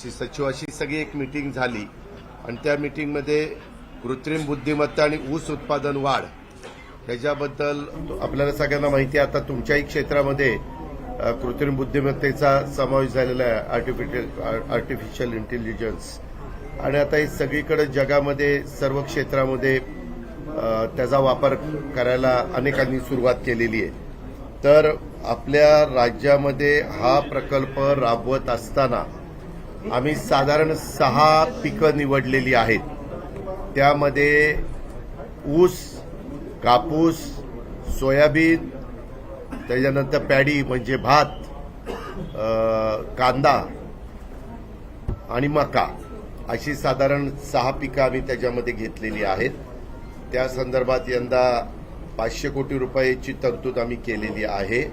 कृषी सचिवाशी सगळी एक मीटिंग झाली आणि त्या मीटिंगमध्ये कृत्रिम बुद्धिमत्ता आणि ऊस उत्पादन वाढ ह्याच्याबद्दल आपल्याला सगळ्यांना माहिती आहे. आता तुमच्याही क्षेत्रामध्ये कृत्रिम बुद्धिमत्तेचा समावेश झालेला आहे, आर्टिफिशियल इंटेलिजन्स, आणि आता हे सगळीकडे जगामध्ये सर्व क्षेत्रामध्ये त्याचा वापर करायला अनेकांनी सुरुवात केलेली आहे. तर आपल्या राज्यामध्ये हा प्रकल्प राबवत असताना आम्ही साधारण 6 पिकं निवडलेली आहेत. त्यामध्ये ऊस, कापूस, सोयाबीन, त्याच्यानंतर पॅडी म्हणजे भात, कांदा आणि मका अशी साधारण 6 पिकं आम्ही त्याच्यामध्ये घेतलेली आहेत. त्या संदर्भात यंदा 500 कोटी रुपयाची तरतूद आम्ही केलेली आहे.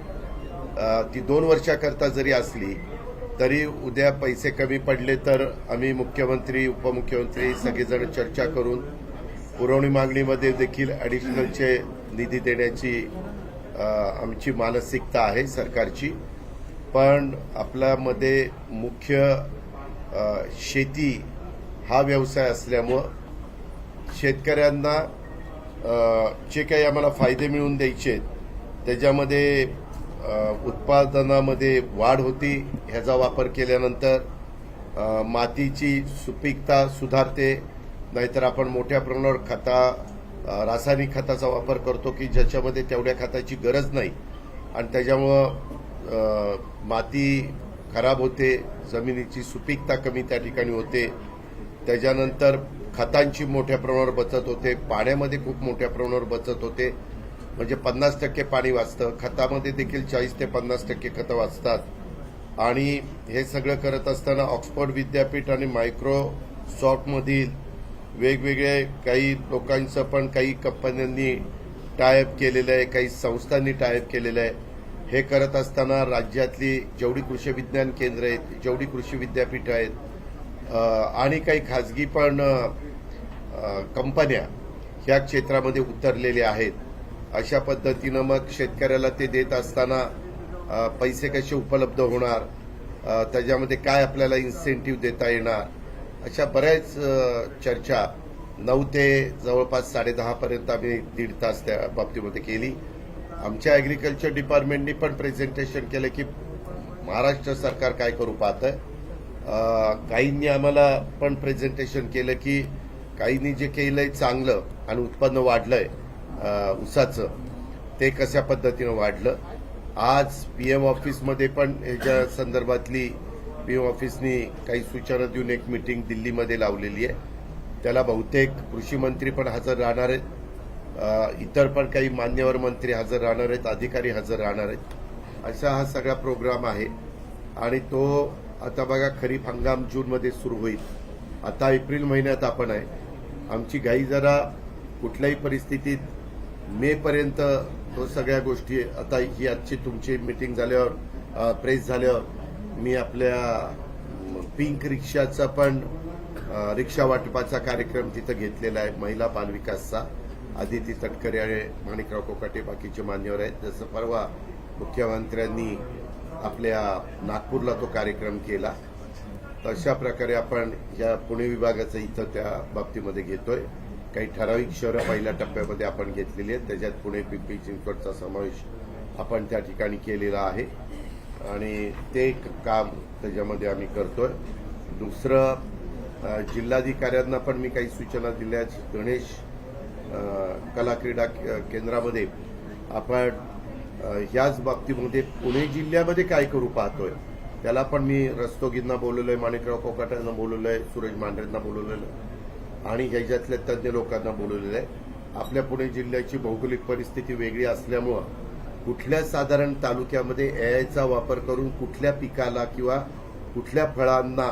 ती 2 वर्षाकरता जरी असली तरी उद्या पैसे कमी पडले तर आम्ही मुख्यमंत्री, उपमुख्यमंत्री सगळेजण चर्चा करून पुरवणी मागणीमध्ये देखील ॲडिशनलचे निधी देण्याची आमची मानसिकता आहे सरकारची. पण आपल्यामध्ये मुख्य शेती हा व्यवसाय असल्यामुळं शेतकऱ्यांना जे काही आम्हाला फायदे मिळवून द्यायचे त्याच्यामध्ये उत्पादनामध्ये वाढ होती. ह्याचा वापर केल्यानंतर मातीची सुपीकता सुधारते. नाहीतर आपण मोठ्या प्रमाणावर रासायनिक खताचा वापर करतो की ज्याच्यामध्ये तेवढ्या खताची गरज नाही आणि त्याच्यामुळं माती खराब होते, जमिनीची सुपीकता कमी त्या ठिकाणी होते. त्याच्यानंतर खतांची मोठ्या प्रमाणावर बचत होते, पाण्यामध्ये खूप मोठ्या प्रमाणावर बचत होते. म्हणजे 50% पाणी वाचतं, खतामध्ये देखील 40 ते 50% खतं वाचतात. आणि हे सगळं करत असताना ऑक्सफर्ड विद्यापीठ आणि मायक्रोसॉफ्टमधील वेगवेगळे काही लोकांचं पण काही कंपन्यांनी टायअप केलेलं आहे, काही संस्थांनी टायअप केलेलं आहे. हे करत असताना राज्यातली जेवढी कृषी विज्ञान केंद्र आहेत, जेवढी कृषी विद्यापीठं आहेत आणि काही खाजगी पण कंपन्या ह्या क्षेत्रामध्ये उतरलेल्या आहेत. अशा पद्धतीनं मग शेतकऱ्याला ते देत असताना पैसे कसे उपलब्ध होणार, त्याच्यामध्ये काय आपल्याला इन्सेंटिव्ह देता येणार, अशा बऱ्याच चर्चा 9 ते जवळपास 10:30 पर्यंत आम्ही 1.5 तास त्या बाबतीमध्ये केली. आमच्या ॲग्रिकल्चर डिपार्टमेंटनी पण प्रेझेंटेशन केलं की महाराष्ट्र सरकार काय करू पाहतंय. काहींनी आम्हाला पण प्रेझेंटेशन केलं की काहींनी जे केलंय चांगलं आणि उत्पन्न वाढलंय ऊसाचं ते कशा पद्धतीनं वाढलं. आज पीएम ऑफिसमध्ये पण ह्याच्या संदर्भातली पीएम ऑफिसनी काही सूचना देऊन एक मीटिंग दिल्लीमध्ये लावलेली आहे. त्याला बहुतेक कृषी मंत्री पण हजर राहणार आहेत, इतर पण काही मान्यवर मंत्री हजर राहणार आहेत, अधिकारी हजर राहणार आहेत. असा हा सगळा प्रोग्राम आहे. आणि तो आता बघा खरीप हंगाम जूनमध्ये सुरू होईल. आता एप्रिल महिन्यात आपण आहे. आमची घाई जरा कुठल्याही परिस्थितीत मे पर्यंत तो सगळ्या गोष्टी, आता ही आजची तुमची मीटिंग झाल्यावर प्रेस झाल्यावर मी आपल्या पिंक रिक्षाचा पण रिक्षा वाटपाचा कार्यक्रम तिथं घेतलेला आहे. महिला बालविकासचा आदिती तटकरे आणि माणिकराव कोकाटे बाकीचे मान्यवर आहेत. जसं परवा मुख्यमंत्र्यांनी आपल्या नागपूरला तो कार्यक्रम केला, तशा प्रकारे आपण या पुणे विभागाचं इथं त्या बाबतीमध्ये घेतोय. काही ठराविक शहरं पहिल्या टप्प्यामध्ये आपण घेतलेली आहेत, त्याच्यात पुणे, पिंपरी चिंचवडचा समावेश आपण त्या ठिकाणी केलेला आहे आणि ते काम त्याच्यामध्ये आम्ही करतोय. दुसरं, जिल्हाधिकाऱ्यांना पण मी काही सूचना दिल्या. गणेश कला क्रीडा केंद्रामध्ये आपण ह्याच बाबतीमध्ये पुणे जिल्ह्यामध्ये काय करू पाहतोय त्याला पण मी रस्तोगींना बोलवलंय, माणिकराव कोकाट्यांना बोलवलंय, सुरेश मांढरेंना बोलवलेलं आणि ह्याच्यातल्या तज्ज्ञ लोकांना बोलवलेलं आहे. आपल्या पुणे जिल्ह्याची भौगोलिक परिस्थिती वेगळी असल्यामुळं कुठल्या साधारण तालुक्यामध्ये एआयचा वापर करून कुठल्या पिकाला किंवा कुठल्या फळांना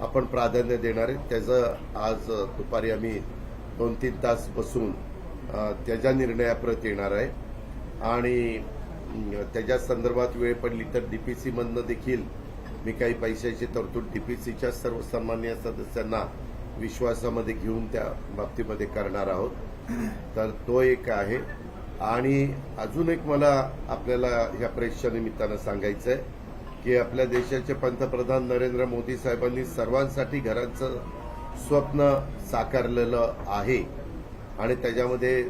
आपण प्राधान्य देणार आहे त्याचं आज दुपारी आम्ही 2-3 तास बसून त्याच्या निर्णयाप्रत येणार आहे. आणि त्याच्या संदर्भात वेळ पडली तर डीपीसीमधनं देखील मी काही पैशाची तरतूद डीपीसीच्या सर्व सन्माननीय सदस्यांना विश्वासामध्ये घेऊन त्या बाबतीमध्ये करणार आहोत. तर तो एक आहे. आणि अजून एक मला आपल्याला ह्या प्रेसच्या निमित्तानं सांगायचं आहे की आपल्या देशाचे पंतप्रधान नरेंद्र मोदी साहेबांनी सर्वांसाठी घरांचं स्वप्न साकारलेलं आहे आणि त्याच्यामध्ये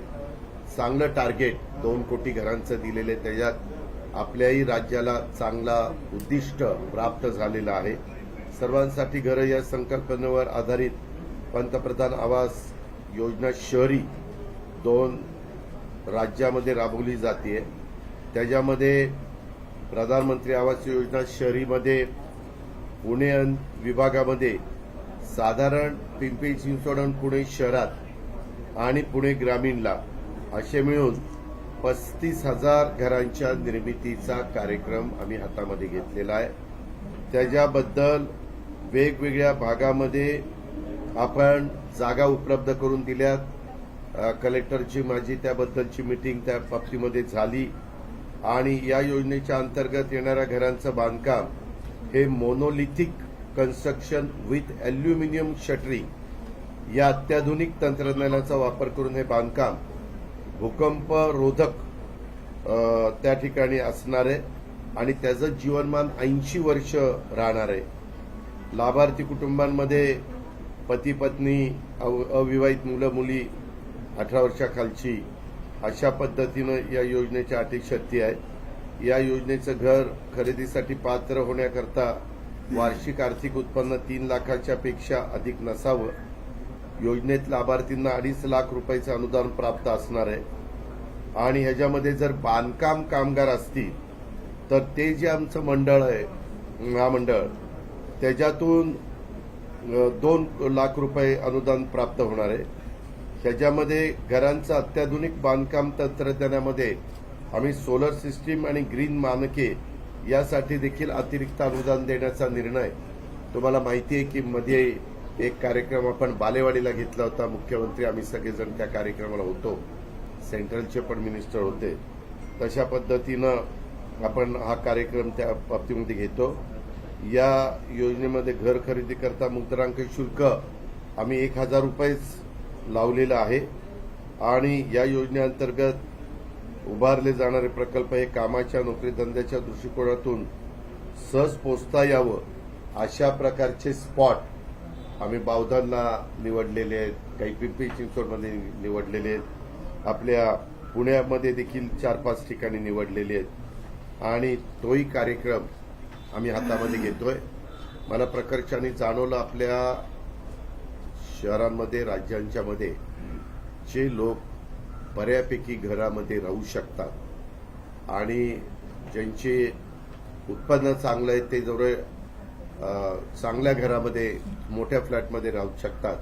चांगलं टार्गेट 2 कोटी घरांचं दिलेले, त्याच्यात आपल्याही राज्याला चांगला उद्दिष्ट प्राप्त झालेलं आहे. सर्वांसाठी घरं या संकल्पनेवर आधारित पंतप्रधान आवास योजना शहरी 2 राज्यामध्ये राबवली जाते. त्याच्यामध्ये प्रधानमंत्री आवास योजना शहरीमध्ये पुणे विभागामध्ये साधारण पिंपरी चिंचवड आणि पुणे शहरात आणि पुणे ग्रामीणला असे मिळून 35,000 घरांच्या निर्मितीचा कार्यक्रम आम्ही हातामध्ये घेतलेला आहे. त्याच्याबद्दल वेगवेगळ्या भागामध्ये आपण जागा उपलब्ध करून दिल्यात. कलेक्टरची माझी त्याबद्दलची मीटिंग त्या बाबतीमध्ये झाली आणि या योजनेच्या अंतर्गत येणाऱ्या घरांचं बांधकाम हे monolithic construction with aluminium shuttering या अत्याधुनिक तंत्रज्ञानाचा वापर करून हे बांधकाम भूकंप रोधक त्या ठिकाणी असणार आहे आणि त्याचं जीवनमान 80 वर्ष राहणार आहे. लाभार्थी कुटुंबांमध्ये पती पत्नी, अविवाहित मुलं मुली, 18 वर्षाखालची अशा पद्धतीनं या योजनेच्या अटी शर्ती आहेत. या योजनेचं घर खरेदीसाठी पात्र होण्याकरता वार्षिक आर्थिक उत्पन्न 3 लाखाच्या पेक्षा अधिक नसावं. योजनेत लाभार्थींना 2.5 लाख रुपयाचं अनुदान प्राप्त असणार आहे आणि ह्याच्यामध्ये जर बांधकाम कामगार असतील तर ते जे आमचं मंडळ आहे, महामंडळ, त्याच्यातून 2 लाख रुपये अनुदान प्राप्त होणार आहे. त्याच्यामध्ये घरांचं अत्याधुनिक बांधकाम तंत्रज्ञानामध्ये आम्ही सोलर सिस्टीम आणि ग्रीन मानके यासाठी देखील अतिरिक्त अनुदान देण्याचा निर्णय, तुम्हाला माहिती आहे की मध्ये एक कार्यक्रम आपण बालेवाडीला घेतला होता. मुख्यमंत्री आम्ही सगळेजण त्या कार्यक्रमाला होतो, सेंट्रलचे पण मिनिस्टर होते. तशा पद्धतीनं आपण हा कार्यक्रम त्या बाबतीमध्ये घेतो. या योजनेमध्ये घर खरेदी करता मुद्रांक शुल्क आम्ही 1,000 रुपयेच लावलेलं आहे आणि या योजनेअंतर्गत उभारले जाणारे प्रकल्प हे कामाच्या नोकरीधंद्याच्या दृष्टिकोनातून सहज पोचता यावं अशा प्रकारचे स्पॉट आम्ही बावधनला निवडलेले आहेत, काही पिंपरी चिंचवडमध्ये निवडलेले आहेत, आपल्या पुण्यामध्ये देखील 4-5 ठिकाणी निवडलेले आहेत आणि तोही कार्यक्रम आम्ही हातामध्ये घेतोय. मला प्रकर्षाने जाणवलं आपल्या शहरांमध्ये, राज्यांच्यामध्ये जे लोक बऱ्यापैकी घरामध्ये राहू शकतात आणि ज्यांचे उत्पन्न चांगलं आहे ते जवळ चांगल्या घरामध्ये, मोठ्या फ्लॅटमध्ये राहू शकतात,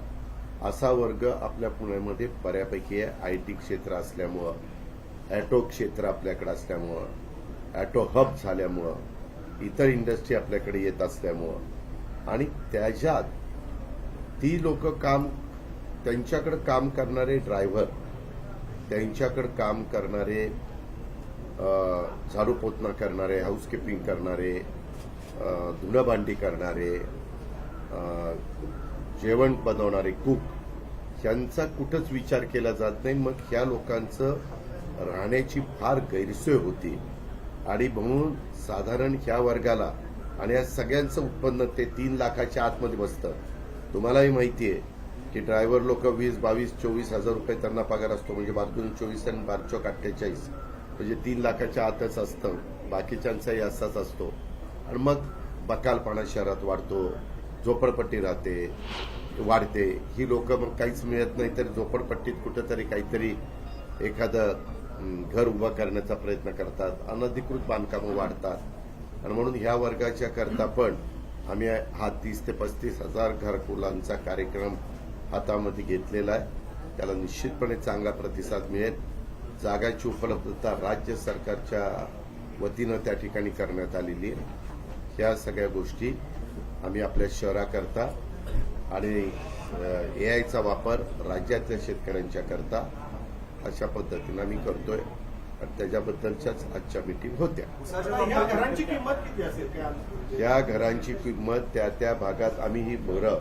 असा वर्ग आपल्या पुण्यामध्ये बऱ्यापैकी आहे. आयटी क्षेत्र असल्यामुळं, ऑटो क्षेत्र आपल्याकडे असल्यामुळं, ऑटो हब झाल्यामुळं, इतर इंडस्ट्री आपल्याकडे येत असल्यामुळं आणि त्याच्यात ती लोक त्यांच्याकडे काम करणारे ड्रायव्हर, त्यांच्याकडे काम करणारे झाडू पोतना करणारे, हाऊसकीपिंग करणारे, धुणं भांडी करणारे, जेवण बनवणारे कुक यांचा कुठंच विचार केला जात नाही. मग ह्या लोकांचं राहण्याची फार गैरसोय होती आणि म्हणून साधारण ह्या वर्गाला आणि या सगळ्यांचं उत्पन्न ते 3 लाखाच्या आतमध्ये बसतं. तुम्हालाही माहिती आहे की ड्रायव्हर लोक 20, 22, 24,000 रुपये त्यांना पगार असतो, म्हणजे 24 आणि 48 म्हणजे 3 लाखाच्या आतच असतं. बाकीच्यांचाही असाच असतो आणि मग बकालपणा शहरात वाढतो, झोपडपट्टी वाढते. ही लोक मग काहीच मिळत नाही तर झोपडपट्टीत कुठंतरी काहीतरी एखादं घर उभं करण्याचा प्रयत्न करतात, अनधिकृत बांधकामं वाढतात आणि म्हणून ह्या वर्गाच्या करता पण आम्ही हा 30 ते 35,000 घरकुलांचा कार्यक्रम हातामध्ये घेतलेला आहे. त्याला निश्चितपणे चांगला प्रतिसाद मिळेल. जागाची उपलब्धता राज्य सरकारच्या वतीनं त्या ठिकाणी करण्यात आलेली आहे. ह्या सगळ्या गोष्टी आम्ही आपल्या शहराकरता आणि एआयचा वापर राज्यातल्या शेतकऱ्यांच्या करता अशा पद्धतीनं आम्ही करतोय आणि त्याच्याबद्दलच्याच आजच्या मीटिंग होत्या. या घरांची किंमत किती असेल? या घरांची किंमत त्या भागात आम्ही ही घरं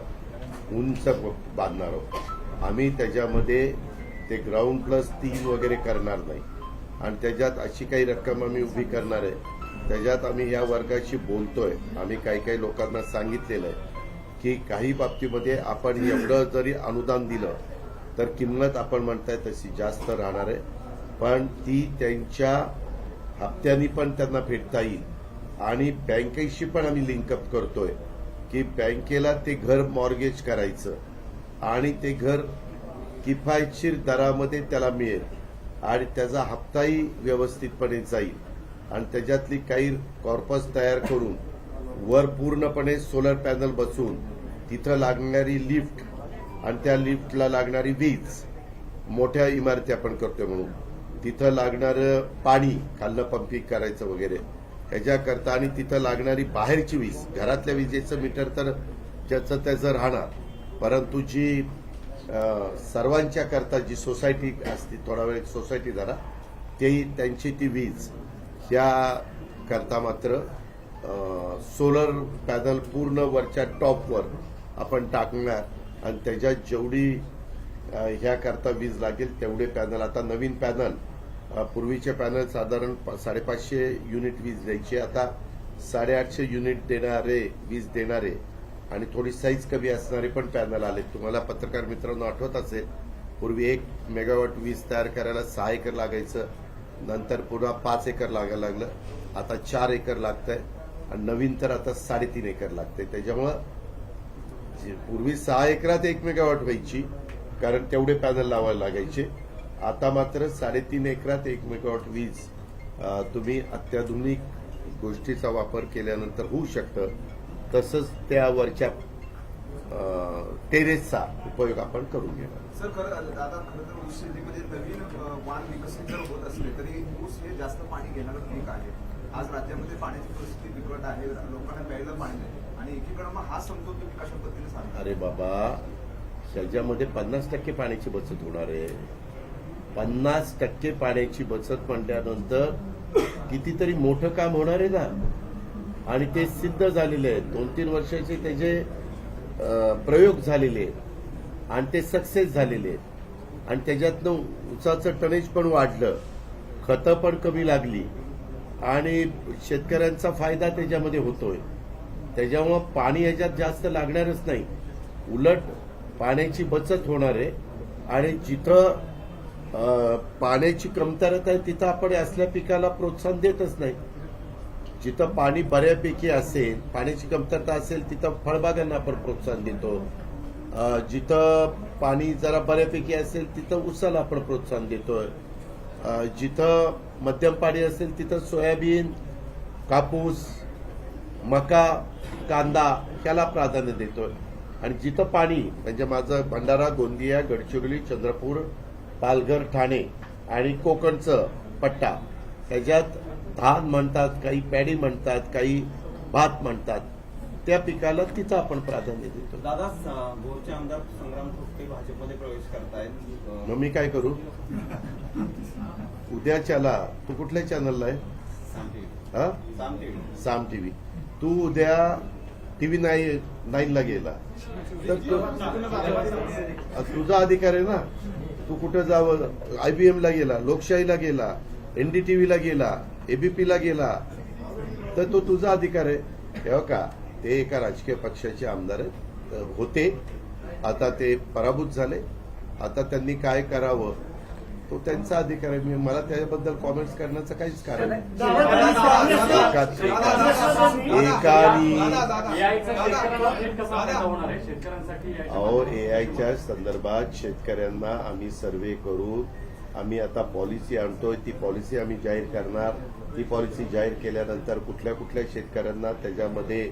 उंच बांधणार आहोत. आम्ही त्याच्यामध्ये ते ग्राउंड प्लस 3 वगैरे करणार नाही आणि त्याच्यात अशी काही रक्कम आम्ही उभी करणार आहे त्याच्यात आम्ही या वर्गाशी बोलतोय. आम्ही काही लोकांना सांगितलेलं आहे की काही बाबतीमध्ये आपण एवढं जरी अनुदान दिलं तर किंमत आपण म्हणताय तशी जास्त राहणार आहे, पण ती त्यांच्या हप्त्यानी पण त्यांना फेडता येईल. आणि बँकेशी पण आम्ही लिंकअप करतोय की बँकेला ते घर मॉर्गेज करायचं आणि ते घर किफायतशीर दरामध्ये त्याला मिळेल आणि त्याचा हप्ताही व्यवस्थितपणे जाईल. आणि त्याच्यातली काही कॉर्पस तयार करून वर पूर्णपणे सोलर पॅनल बसवून तिथं लागणारी लिफ्ट आणि त्या लिफ्टला लागणारी वीज, मोठ्या इमारती आपण करतोय म्हणून तिथं लागणारं पाणी खालनं पंपिंग करायचं वगैरे ह्याच्याकरता, आणि तिथं लागणारी बाहेरची वीज, घरातल्या विजेचं मीटर तर त्याचं राहणार, परंतु जी सर्वांच्या करता जी सोसायटी असते, थोडा वेळ सोसायटी जरा तेही त्यांची ती वीज ह्या करता मात्र सोलर पॅनल पूर्ण वरच्या टॉपवर आपण टाकणार आणि त्याच्यात जेवढी ह्या करता वीज लागेल तेवढे पॅनल. आता नवीन पॅनल, पूर्वीचे पॅनल साधारण 550 युनिट वीज द्यायची, आता 850 युनिट देणारे वीज देणारे आणि थोडी साईज कमी असणारे पण पॅनल आले. तुम्हाला पत्रकार मित्रांनो आठवत असेल, पूर्वी 1 मेगावॉट वीज तयार करायला 6 एकर लागायचं, नंतर पुन्हा 5 एकर लागायला लागलं, आता 4 एकर लागतंय आणि नवीन तर आता 3.5 एकर लागतंय. त्याच्यामुळं पूर्वी 6 एकरात 1 मेगावॉट व्हायची कारण तेवढे पॅनल लावायला लागायचे, आता मात्र 3.5 एकरात 1 मेगावॉट वीज तुम्ही अत्याधुनिक गोष्टीचा वापर केल्यानंतर होऊ शकतं. तसंच त्या वरच्या टेरेसचा उपयोग आपण करून घेणार. सर दादा, खरं तर ऊस शेतीमध्ये नवीन वाण विकसित जर होत असले तरी ऊस हे जास्त पाणी घेणारं पीक आहे. आज राज्यामध्ये पाण्याची परिस्थिती बिकट आहे, लोकांना प्यायला पाणी नाही आणि एकीकडे मग हा समतोल तुम्ही कशा पद्धतीने सांगता? अरे बाबा, ह्याच्यामध्ये 50% पाण्याची बचत होणार आहे. 50% पाण्याची बचत म्हटल्यानंतर कितीतरी मोठं काम होणार आहे ना, आणि ते सिद्ध झालेले आहेत. 2-3 वर्षाचे त्याचे प्रयोग झालेले आहेत आणि ते सक्सेस झालेले आहेत आणि त्याच्यातनं ऊसाचं टनेज पण वाढलं, खतं पण कमी लागली आणि शेतकऱ्यांचा फायदा त्याच्यामध्ये होतोय. त्याच्यामुळं पाणी याच्यात जास्त लागणारच नाही, उलट पाण्याची बचत होणार आहे. आणि जिथं पाण्याची कमतरता आहे तिथं आपण असल्या पिकाला प्रोत्साहन देतच नाही. जिथं पाणी बऱ्यापैकी असेल, पाण्याची कमतरता असेल तिथं फळबागांना आपण प्रोत्साहन देतो. जिथं पाणी जरा बऱ्यापैकी असेल तिथं ऊसाला आपण प्रोत्साहन देतोय. जिथं मध्यम पाणी असेल तिथं सोयाबीन, कापूस, मका, कांदा ह्याला प्राधान्य देतोय. आणि जिथं पाणी म्हणजे माझं भंडारा, गोंदिया, गडचिरोली, चंद्रपूर, पालघर, ठाणे आणि कोकणचं पट्टा, त्याच्यात धान म्हणतात, काही पॅडी म्हणतात, काही भात म्हणतात, त्या पिकाला तिथं आपण प्राधान्य देतो. दादा, भोरचे आमदार संग्राम थोपटे भाजपमध्ये प्रवेश करतायत, मग मी काय करू? उद्याच्याला तू कुठल्या चॅनलला आहे? साम टीव्ही. तू उद्या TV 9ला गेला तर तुझा अधिकार आहे ना, तू कुठं जावं? IBM ला गेला, लोकशाहीला गेला, NDTVला गेला, ABPला गेला, तर तो तुझा अधिकार आहे. तेव्हा का ते एका राजकीय पक्षाचे आमदार होते, आता ते पराभूत झाले. आता त्यांनी काय करावं तो त्यांचा अधिकार आहे. मला त्याबद्दल कॉमेंट्स करण्याचं काहीच कारण नाही. अहो, AIच्या संदर्भात शेतकऱ्यांना आम्ही सर्व्हे करू, आम्ही आता पॉलिसी आणतोय, ती पॉलिसी आम्ही जाहीर करणार. ती पॉलिसी जाहीर केल्यानंतर कुठल्या कुठल्या शेतकऱ्यांना त्याच्यामध्ये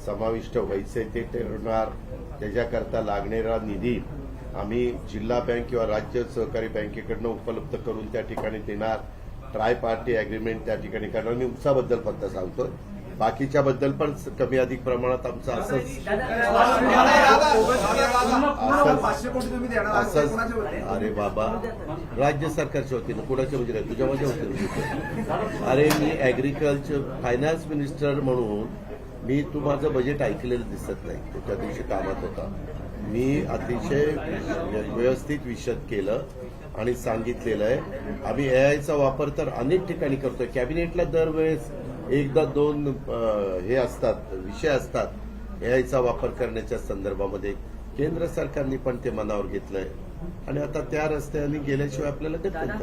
समाविष्ट व्हायचे ते ठरवणार. त्याच्याकरता लागणारा निधी आम्ही जिल्हा बँक किंवा राज्य सहकारी बँकेकडनं उपलब्ध करून त्या ठिकाणी देणार. ट्राय पार्टी अग्रीमेंट त्या ठिकाणी करणार. मी ऊसाबद्दल फक्त सांगतोय, बाकीच्या बद्दल पण कमी अधिक प्रमाणात आमचं असंच. अरे बाबा, राज्य सरकारच्या वतीनं कुणाच्या वतीनं? तुझ्या माझ्या वतीनं. अरे मी ऍग्रिकल्चर फायनान्स मिनिस्टर म्हणून मी तू माझं बजेट ऐकलेलं दिसत नाही. तो त्या दिवशी कामात होता. मी अतिशय व्यवस्थित विशद केलं आणि सांगितलेलं आहे. आम्ही AIचा वापर तर अनेक ठिकाणी करतोय. कॅबिनेटला दरवेळेस एकदा दोन हे असतात, विषय असतात एआयचा वापर करण्याच्या संदर्भामध्ये केंद्र सरकारने पण ते मनावर घेतलंय आणि आता त्या रस्त्याने गेल्याशिवाय आपल्याला गती नाही.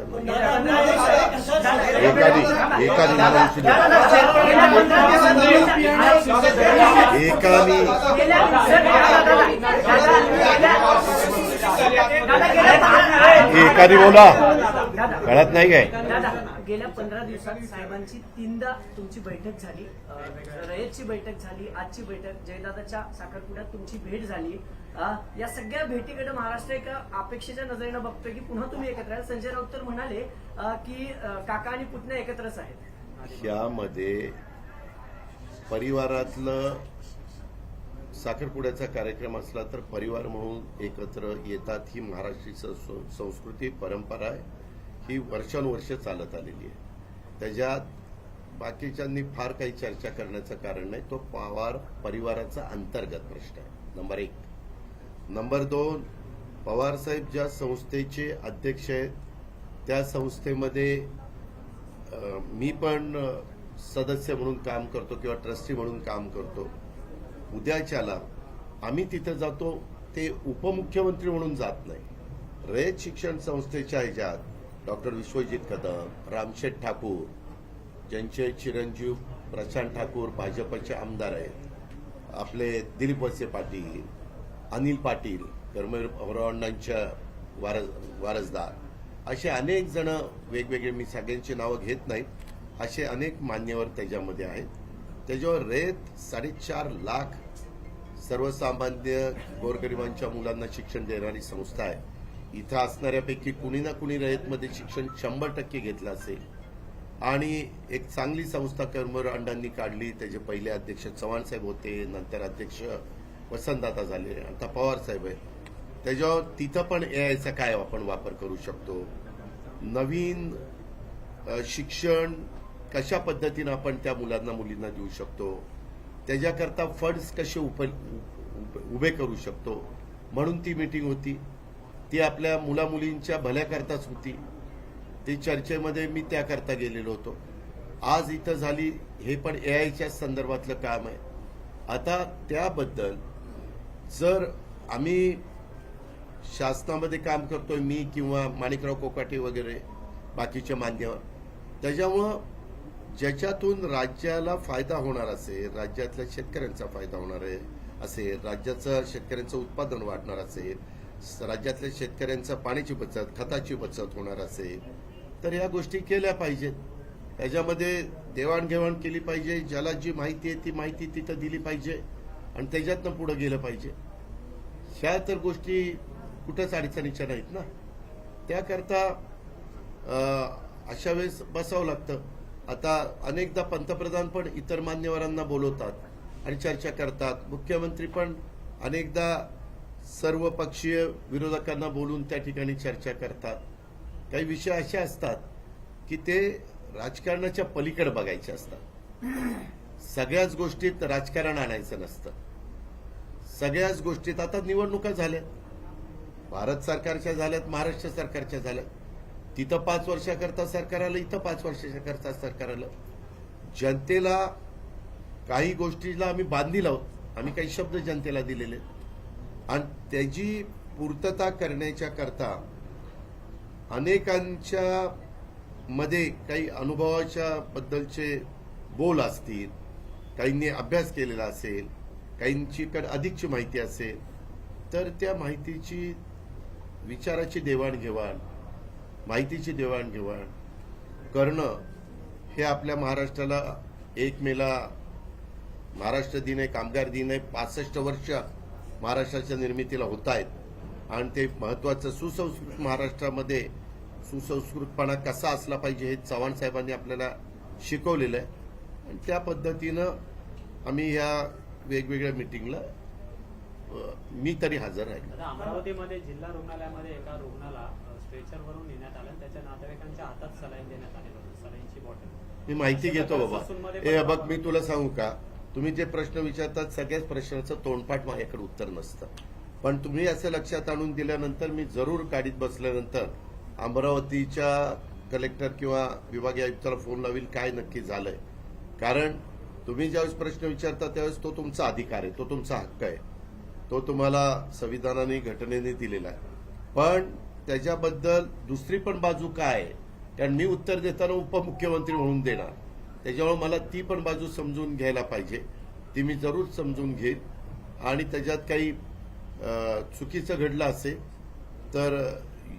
एकाने बोला कळत नाही काय. दादा, गेल्या 15 दिवसात साहेबांची 3दा तुमची बैठक झाली, रयतची बैठक झाली, आजची बैठक, जयदादाच्या साखरपुड्यात तुमची भेट झाली. या सगळ्या भेटीकडे महाराष्ट्र एका अपेक्षेच्या नजरेनं बघतोय की पुन्हा तुम्ही एकत्र आहे. संजय राऊत तर म्हणाले की काका आणि पुतण्या एकत्रच आहेत. यामध्ये परिवारातलं साखरपुड्याचा कार्यक्रम असला तर परिवार म्हणून एकत्र येतात. ही महाराष्ट्रीय संस्कृती परंपरा आहे, ही वर्षानुवर्ष चालत आलेली आहे. त्याच्यात बाकीच्यांनी फार काही चर्चा करण्याचं कारण नाही. तो पवार परिवाराचा अंतर्गत प्रश्न आहे, नंबर 1. नंबर 2, पवारसाहेब ज्या संस्थेचे अध्यक्ष आहेत त्या संस्थेमध्ये मी पण सदस्य म्हणून काम करतो किंवा ट्रस्टी म्हणून काम करतो. उद्याच्याला आम्ही तिथं जातो ते उपमुख्यमंत्री म्हणून जात नाही. रयत शिक्षण संस्थेच्या ह्याच्यात डॉक्टर विश्वजित कदम, रामशेठ ठाकूर, ज्यांचे चिरंजीव प्रशांत ठाकूर भाजपचे आमदार आहेत, आपले दिलीप वळसे पाटील, अनिल पाटील कर्मवीरांच्या वारसदार, असे अनेक जण वेगवेगळे, मी सगळ्यांची नावं घेत नाही, असे अनेक मान्यवर त्याच्यामध्ये आहेत. त्याच्यावर रयत 4.5 लाख सर्वसामान्य गोरगरिबांच्या मुलांना शिक्षण देणारी संस्था आहे. इथं असणाऱ्यापैकी कुणी ना कुणी रयतमध्ये शिक्षण 100% घेतलं असेल आणि एक चांगली संस्था कर्मवीर अण्णांनी काढली. त्याचे पहिले अध्यक्ष चव्हाण साहेब होते, नंतर अध्यक्ष वसंतदादा झाले, आता पवार साहेब आहे. त्याच्यावर तिथं पण एआयचा काय आपण वापर करू शकतो, नवीन शिक्षण कशा पद्धतीनं आपण त्या मुलांना मुलींना देऊ शकतो, त्याच्याकरता फंड्स कसे उभे करू शकतो, म्हणून ती मीटिंग होती. ती आपल्या मुलामुलींच्या भल्याकरताच होती. ती चर्चेमध्ये मी त्याकरता गेलेलो होतो. आज इथं झाली, हे पण एआयच्या संदर्भातलं काम आहे. आता त्याबद्दल जर आम्ही शासनामध्ये काम करतोय, मी किंवा माणिकराव कोकाटे वगैरे बाकीचे मान्यवर, त्याच्यामुळं ज्याच्यातून राज्याला फायदा होणार असेल, राज्यातल्या शेतकऱ्यांचा फायदा होणार आहे असेल, राज्याचं शेतकऱ्यांचं उत्पादन वाढणार असेल, राज्यातल्या शेतकऱ्यांचं पाण्याची बचत, खताची बचत होणार असेल, तर या गोष्टी केल्या पाहिजेत. त्याच्यामध्ये देवाणघेवाण केली पाहिजे. ज्याला जी माहिती आहे ती माहिती तिथं दिली पाहिजे आणि त्याच्यातनं पुढे गेलं पाहिजे. ह्या तर गोष्टी कुठंच अडचणीच्या नाहीत ना. त्याकरता अशा वेळेस बसावं लागतं. आता अनेकदा पंतप्रधान पण इतर मान्यवरांना बोलवतात आणि चर्चा करतात. मुख्यमंत्री पण अनेकदा सर्व पक्षीय विरोधकांना बोलून त्या ठिकाणी चर्चा करतात. काही विषय असे असतात की ते राजकारणाच्या पलीकडे बघायचे असतात. सगळ्याच गोष्टीत राजकारण आणायचं नसतं. सगळ्याच गोष्टीत आता निवडणुका झाल्यात, भारत सरकारच्या झाल्यात, महाराष्ट्र सरकारच्या झाल्यात. तिथं 5 वर्षाकरता सरकार आलं, इथं 5 वर्षाकरता सरकार आलं. जनतेला काही गोष्टीला आम्ही बांधील आहोत, आम्ही काही शब्द जनतेला दिलेले आणि त्याची पूर्तता करण्याच्या करता अनेकांच्या मध्ये काही अनुभवाच्या बद्दलचे बोल असतील, काहींनी अभ्यास केलेला असेल, काहींचीकडे अधिकची माहिती असेल, तर त्या माहितीची विचाराची देवाणघेवाण, माहितीची देवाणघेवाण करणं हे आपल्या महाराष्ट्राला 1 मेला महाराष्ट्र दिन आहे, कामगार दिन आहे. 65 वर्ष महाराष्ट्राच्या निर्मितीला होत आहेत आणि ते महत्वाचं सुसंस्कृत महाराष्ट्रामध्ये सुसंस्कृतपणा कसा असला पाहिजे हे चव्हाण साहेबांनी आपल्याला शिकवलेलं आहे आणि त्या पद्धतीनं आम्ही ह्या वेगवेगळ्या मिटिंगला मी तरी हजर आहे. अमरावतीमध्ये जिल्हा रुग्णालयामध्ये एका रुग्णाला स्ट्रेचरवरून नेण्यात आलं, त्याच्या नातेवाईकांच्या हातात सलाईन देण्यात आलेलं होतं, सलाईनची बॉटल. मी माहिती घेतो बाबा. बघ, मी तुला सांगू का, तुम्ही जे प्रश्न विचारतात सगळ्याच प्रश्नाचं तोंडपाठ माझ्याकडे उत्तर नसतं, पण तुम्ही असं लक्षात आणून दिल्यानंतर मी जरूर गाडीत बसल्यानंतर अमरावतीच्या कलेक्टर किंवा विभागीय आयुक्ताला फोन लावेल काय नक्की झालंय कारण तुम्ही ज्यावेळेस प्रश्न विचारता त्यावेळेस तो तुमचा अधिकार आहे, तो तुमचा हक्क आहे, तो तुम्हाला संविधानाने घटनेने दिलेला आहे. पण त्याच्याबद्दल दुसरी पण बाजू काय आहे, कारण मी उत्तर देताना उपमुख्यमंत्री म्हणून देणार, त्याच्यामुळे मला ती पण बाजू समजून घ्यायला पाहिजे. ती मी जरूर समजून घेईन आणि त्याच्यात काही चुकीचं घडलं असेल तर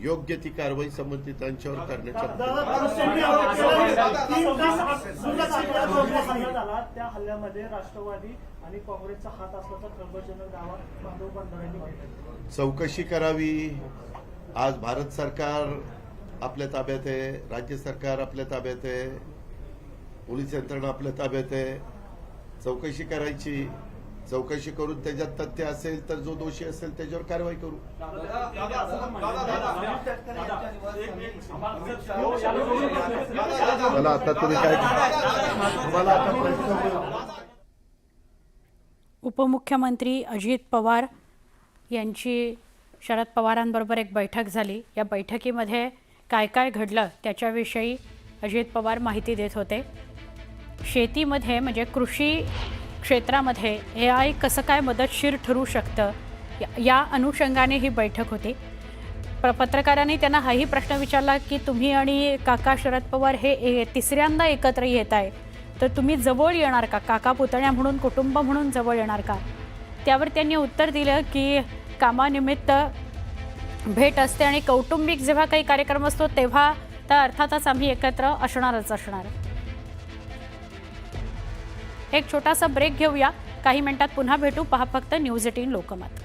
योग्य ती कारवाई संबंधितांच्यावर करण्याचा झाला त्या हल्ल्यामध्ये राष्ट्रवादी आणि काँग्रेसचा हात असल्याचा खळबळजनक दावा माधव बंडारेंनी केला. चौकशी करावी. आज भारत सरकार आपल्या ताब्यात आहे, राज्य सरकार आपल्या ताब्यात आहे, पोलीस यंत्रणा आपल्या ताब्यात आहे. चौकशी करायची, चौकशी करून त्याच्यात तथ्य असेल तर जो दोषी असेल त्याच्यावर कारवाई करू. मला आता तुम्ही काय तुम्हाला आता प्रश्न उपमुख्यमंत्री अजित पवार यांची शरद पवारांबरोबर एक बैठक झाली. या बैठकीमध्ये काय काय घडलं त्याच्याविषयी अजित पवार माहिती देत होते. शेतीमध्ये म्हणजे कृषी क्षेत्रामध्ये AI कसं काय मदतशीर ठरू शकतं या अनुषंगाने ही बैठक होती. पत्रकारांनी त्यांना हाही प्रश्न विचारला की तुम्ही आणि काका शरद पवार हे तिसऱ्यांदा एकत्र येत आहे, तर तुम्ही जवळ येणार का, काका पुतण्या म्हणून कुटुंब म्हणून जवळ येणार का. त्यावर त्यांनी उत्तर दिलं की कामानिमित्त भेट असते आणि कौटुंबिक जेव्हा काही कार्यक्रम असतो तेव्हा तर अर्थातच आम्ही एकत्र असणारच असणार. एक छोटासा ब्रेक घेऊया, काही मिनिटात पुन्हा भेटू. पहा फक्त न्यूज 18 लोकमत.